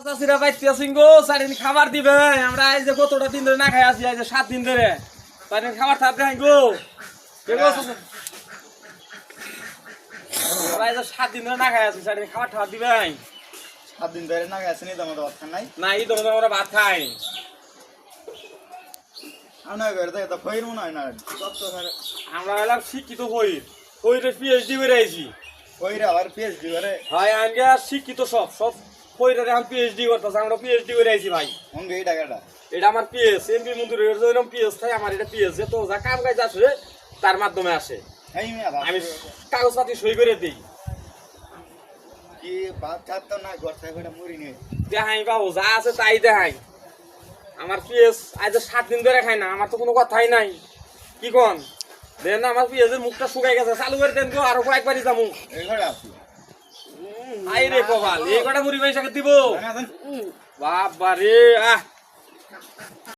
চাষিরা বাইতেছেন গো, সারাদিন খাবার দিবে। আমরা এই যে কতটা দিন ধরে না খাই আছি, এই যে 7 দিন ধরে সারাদিন খাবার থাকবে গো। আমরা এই যে 7 দিন ধরে না খাই আছি, সারাদিন খাবার ঠাবার দিবে। 7 দিন ধরে না গেছেনি তোমাদের ভাত খান নাই না, এই তোমাদের আমরা ভাত খাই। আমরা ঘরে থেকে তো ফইর মনে হয় না আমরা এলাম শিক্ষিত হইরে পিএইচডি করে আইছি। ফইর আবার পিএইচডি করে ভাই আনগে শিক্ষিত সব হইরে এখন পিএইচডি করতেছে। আমরা পিএইচডি করে আইছি ভাই। অঙ্গে এই টাকাটা এটা আমার পিএস এমপি মন্দিরের জন্য পিএস তাই আমার এটা পিএস যে তো যা কাম কাজ আসে তার মাধ্যমে আসে। এই মিয়া ভাত আমি কাগজপাতি সই করে দিই। কি ভাত খাত না ঘর থেকে মুড়ি নেই দেখাই বাবু যা আছে তাই দেখাই। আমার পিএস আজ 7 দিন ধরে খাই না, আমার তো কোনো কথাই নাই। কি কন দেন না, আমার পিএসের মুখটা শুকাই গেছে, চালু করে দেন তো আরো কয়েকবারই যাবো। এই ঘরে আছি আই রে কপাল, এই কটা মুড়ি পয়সা দিব জানেন বাবা রে। আহ